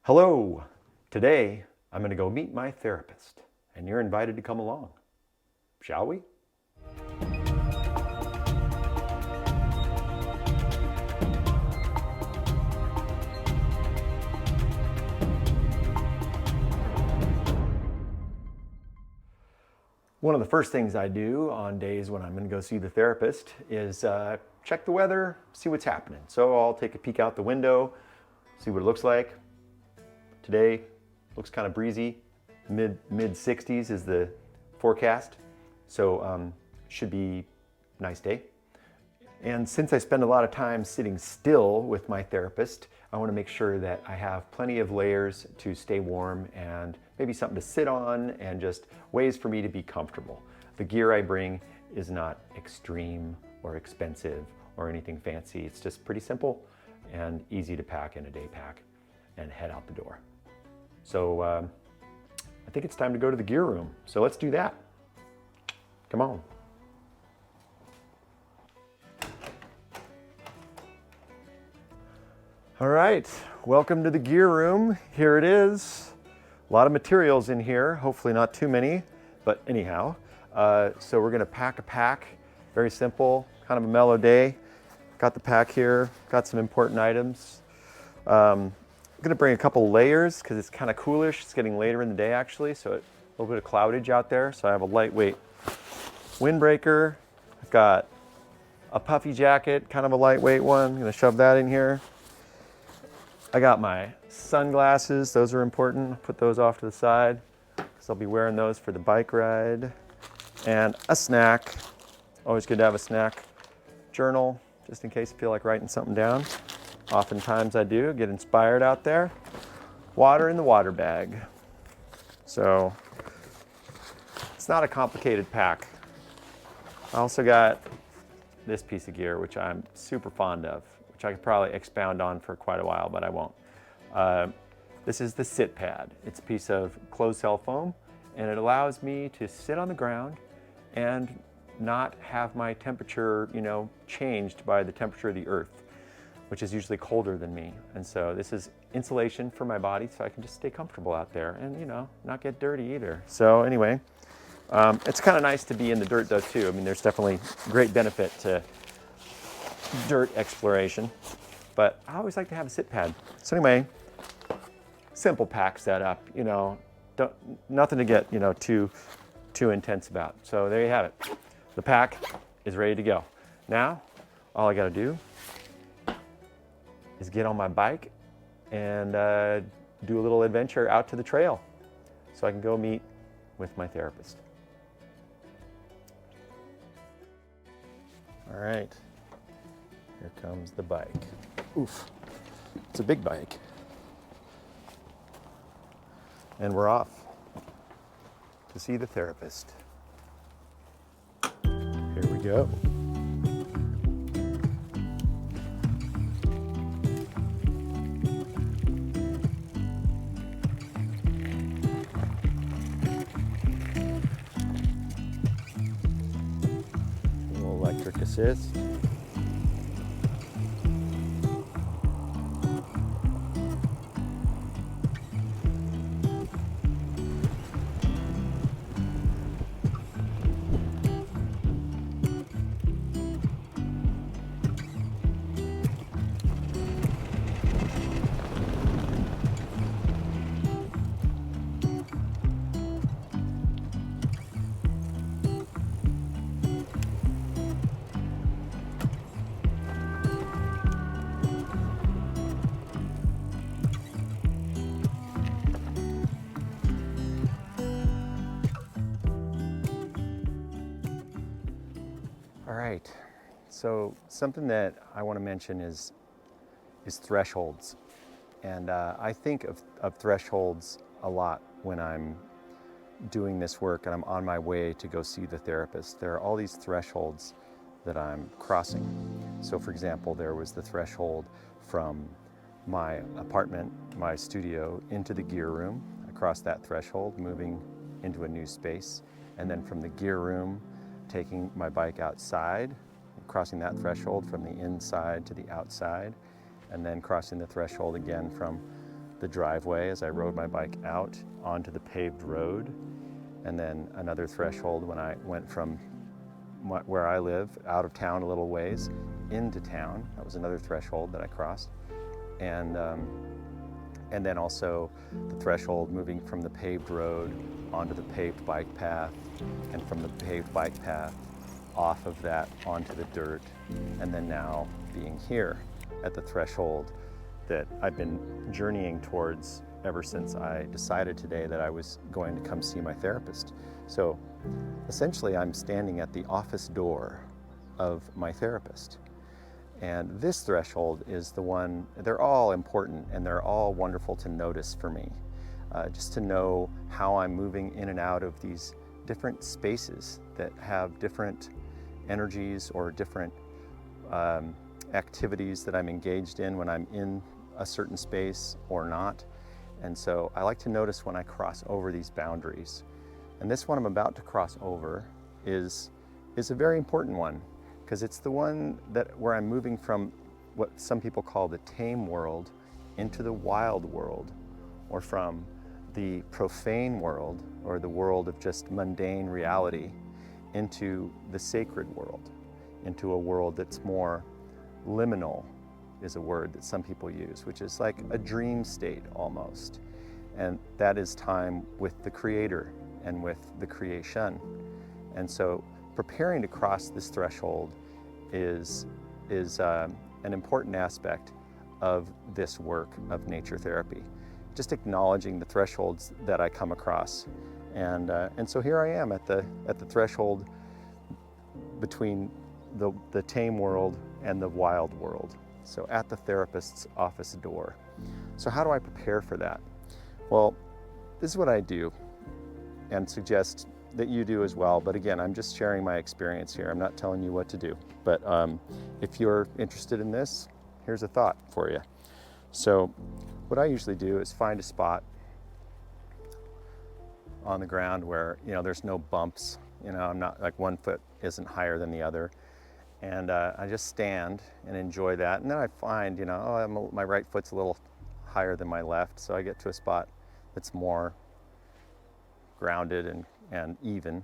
Hello! Today I'm going to go meet my therapist, and you're invited to come along. Shall we? One of the first things I do on days when I'm going to go see the therapist is check the weather, see what's happening. So I'll take a peek out the window, see what it looks like. Today looks kind of breezy, mid 60s is the forecast, so should be a nice day. And since I spend a lot of time sitting still with my therapist, I want to make sure that I have plenty of layers to stay warm and maybe something to sit on and just ways for me to be comfortable. The gear I bring is not extreme or expensive or anything fancy. It's just pretty simple and easy to pack in a day pack and head out the door. So I think it's time to go to the gear room. So let's do that. Come on. All right, welcome to the gear room. Here it is. A lot of materials in here, hopefully not too many, but anyhow. So we're gonna pack a pack, very simple, kind of a mellow day. Got the pack here, got some important items. I'm gonna bring a couple layers because it's kind of coolish. It's getting later in the day actually, so a little bit of cloudage out there. So I have a lightweight windbreaker. I've got a puffy jacket, kind of a lightweight one. I'm gonna shove that in here. I got my sunglasses, those are important. I'll put those off to the side because I'll be wearing those for the bike ride. And a snack, always good to have a snack. Journal, just in case I feel like writing something down. Oftentimes I do, get inspired out there. Water in the water bag. So it's not a complicated pack. I also got this piece of gear, which I'm super fond of, which I could probably expound on for quite a while, but I won't. This is the sit pad. It's a piece of closed cell foam, and it allows me to sit on the ground and not have my temperature, changed by the temperature of the earth, which is usually colder than me. And so this is insulation for my body, so I can just stay comfortable out there and, not get dirty either. So anyway, it's kind of nice to be in the dirt though too. I mean, there's definitely great benefit to dirt exploration, but I always like to have a sit pad. So anyway, simple pack setup, nothing to get, too intense about. So there you have it. The pack is ready to go. Now, all I gotta do is get on my bike and do a little adventure out to the trail so I can go meet with my therapist. All right. Here comes the bike. Oof, it's a big bike. And we're off to see the therapist. Here we go. A little electric assist. All right, so something that I want to mention is thresholds. And I think of thresholds a lot when I'm doing this work and I'm on my way to go see the therapist. There are all these thresholds that I'm crossing. So for example, there was the threshold from my apartment, my studio, into the gear room. I crossed that threshold, moving into a new space. And then from the gear room, taking my bike outside, crossing that threshold from the inside to the outside, and then crossing the threshold again from the driveway as I rode my bike out onto the paved road, and then another threshold when I went from where I live out of town a little ways into town. That was another threshold that I crossed, and then also the threshold moving from the paved road onto the paved bike path, and from the paved bike path off of that onto the dirt, and then now being here at the threshold that I've been journeying towards ever since I decided today that I was going to come see my therapist. So essentially I'm standing at the office door of my therapist. And this threshold is the one, they're all important and they're all wonderful to notice for me. Just to know how I'm moving in and out of these different spaces that have different energies or different activities that I'm engaged in when I'm in a certain space or not. And so I like to notice when I cross over these boundaries. And this one I'm about to cross over is a very important one, because it's the one where I'm moving from what some people call the tame world into the wild world, or from the profane world or the world of just mundane reality into the sacred world, into a world that's more liminal, is a word that some people use, which is like a dream state almost. And that is time with the Creator and with the creation. And so preparing to cross this threshold is an important aspect of this work of nature therapy. Just acknowledging the thresholds that I come across. And so here I am at the threshold between the tame world and the wild world. So at the therapist's office door. So how do I prepare for that? Well, this is what I do and suggest that you do as well. But again, I'm just sharing my experience here. I'm not telling you what to do. But if you're interested in this, here's a thought for you. So what I usually do is find a spot on the ground where, there's no bumps. I'm not like one foot isn't higher than the other. And I just stand and enjoy that. And then I find, my right foot's a little higher than my left. So I get to a spot that's more grounded and even.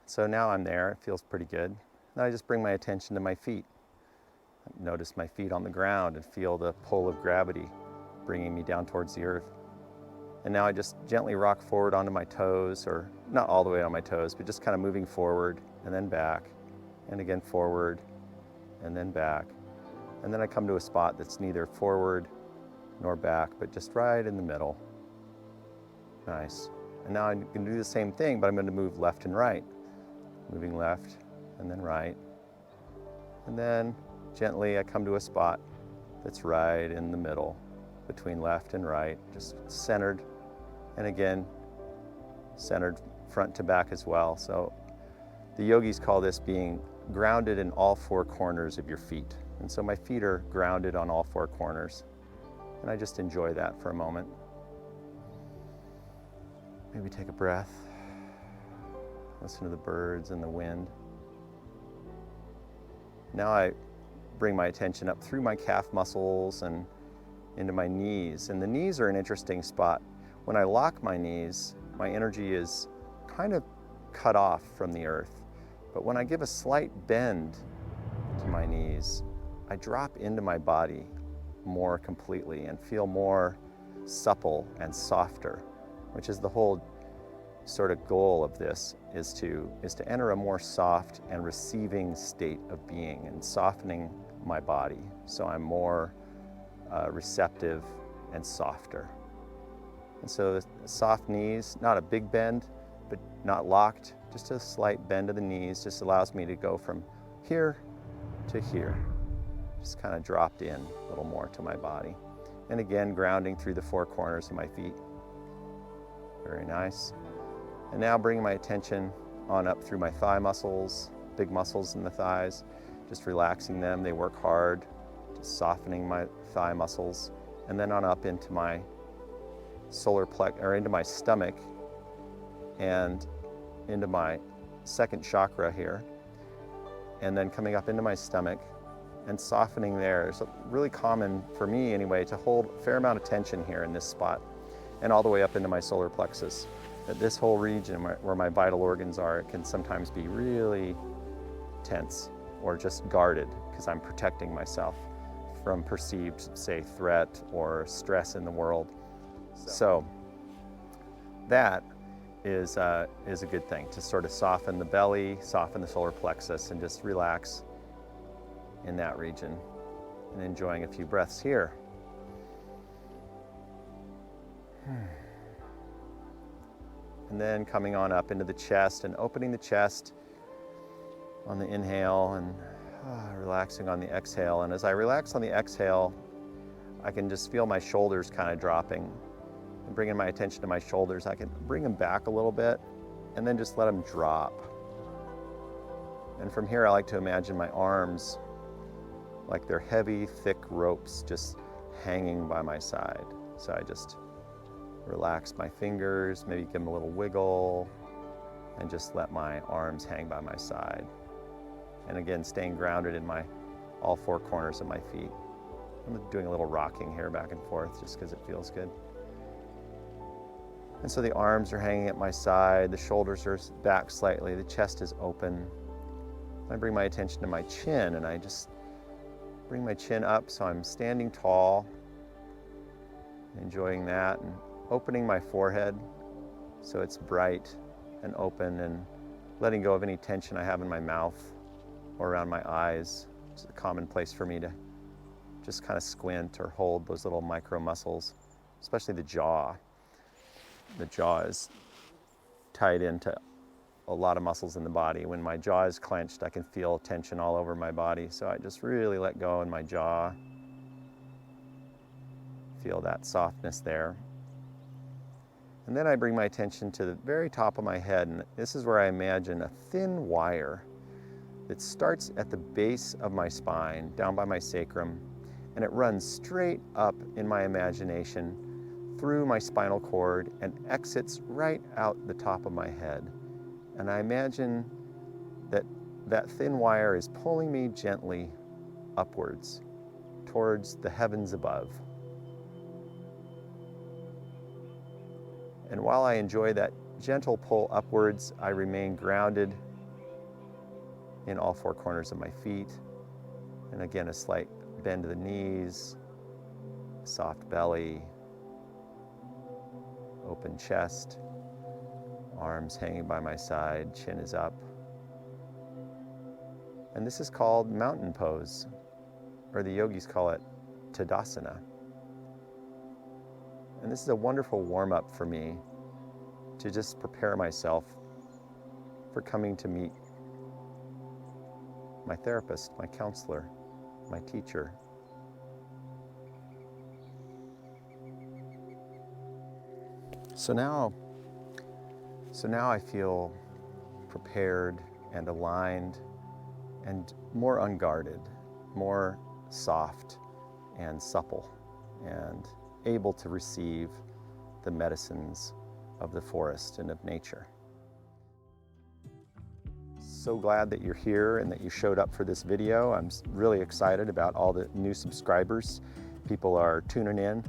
So now I'm there, it feels pretty good. Then I just bring my attention to my feet. Notice my feet on the ground and feel the pull of gravity bringing me down towards the earth. And now I just gently rock forward onto my toes, or not all the way on my toes, but just kind of moving forward and then back, and again forward and then back. And then I come to a spot that's neither forward nor back, but just right in the middle. Nice. And now I'm going to do the same thing, but I'm going to move left and right. Moving left and then right. And then gently I come to a spot that's right in the middle between left and right, just centered. And again, centered front to back as well. So the yogis call this being grounded in all four corners of your feet. And so my feet are grounded on all four corners. And I just enjoy that for a moment. Maybe take a breath. Listen to the birds and the wind. Now I bring my attention up through my calf muscles and into my knees. And the knees are an interesting spot. When I lock my knees, my energy is kind of cut off from the earth. But when I give a slight bend to my knees, I drop into my body more completely and feel more supple and softer, which is the whole sort of goal of this, is to enter a more soft and receiving state of being and softening my body. So I'm more receptive and softer. And so the soft knees, not a big bend, but not locked, just a slight bend of the knees just allows me to go from here to here. Just kind of dropped in a little more to my body. And again, grounding through the four corners of my feet. Very nice. And now bringing my attention on up through my thigh muscles, big muscles in the thighs, just relaxing them. They work hard, just softening my thigh muscles. And then on up into my solar plexus, or into my stomach, and into my second chakra here. And then coming up into my stomach and softening there. It's really common for me anyway to hold a fair amount of tension here in this spot and all the way up into my solar plexus. That this whole region where my vital organs are, it can sometimes be really tense or just guarded because I'm protecting myself from perceived, say, threat or stress in the world. So that is a good thing, to sort of soften the belly, soften the solar plexus, and just relax in that region and enjoying a few breaths here. And then coming on up into the chest and opening the chest on the inhale and relaxing on the exhale. And as I relax on the exhale, I can just feel my shoulders kind of dropping. And bringing my attention to my shoulders, I can bring them back a little bit and then just let them drop. And from here, I like to imagine my arms like they're heavy, thick ropes just hanging by my side. So I just relax my fingers, maybe give them a little wiggle, and just let my arms hang by my side. And again, staying grounded in all four corners of my feet. I'm doing a little rocking here back and forth just because it feels good. And so the arms are hanging at my side, the shoulders are back slightly, the chest is open. I bring my attention to my chin, and I just bring my chin up so I'm standing tall, enjoying that, and opening my forehead so it's bright and open, and letting go of any tension I have in my mouth or around my eyes. It's a common place for me to just kind of squint or hold those little micro muscles, especially the jaw. The jaw is tied into a lot of muscles in the body. When my jaw is clenched, I can feel tension all over my body. So I just really let go in my jaw. Feel that softness there. And then I bring my attention to the very top of my head, and this is where I imagine a thin wire that starts at the base of my spine, down by my sacrum, and it runs straight up in my imagination through my spinal cord and exits right out the top of my head. And I imagine that thin wire is pulling me gently upwards towards the heavens above. And while I enjoy that gentle pull upwards, I remain grounded in all four corners of my feet. And again, a slight bend to the knees, soft belly, open chest, arms hanging by my side, chin is up. And this is called mountain pose, or the yogis call it Tadasana. And this is a wonderful warm-up for me to just prepare myself for coming to meet my therapist, my counselor, my teacher. So now I feel prepared and aligned and more unguarded, more soft and supple, and able to receive the medicines of the forest and of nature. So glad that you're here and that you showed up for this video. I'm really excited about all the new subscribers. People are tuning in,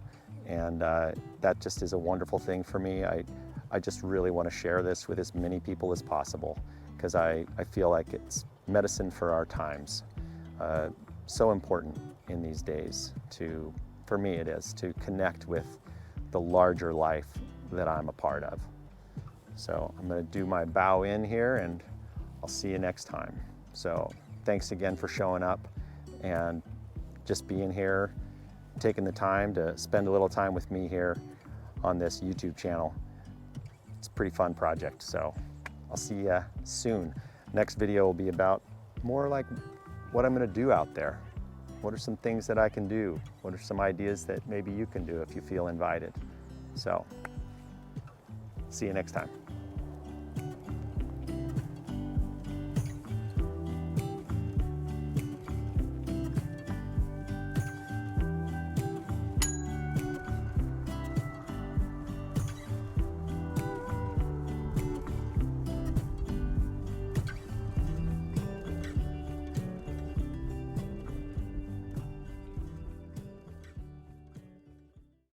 and that just is a wonderful thing for me. I just really want to share this with as many people as possible, because I feel like it's medicine for our times. So important in these days for me it is, to connect with the larger life that I'm a part of. So I'm going to do my bow in here, and I'll see you next time. So thanks again for showing up and just being here, taking the time to spend a little time with me here on this YouTube channel. It's a pretty fun project, so I'll see you soon. Next video will be about more like what I'm going to do out there. What are some things that I can do? What are some ideas that maybe you can do if you feel invited? So, see you next time.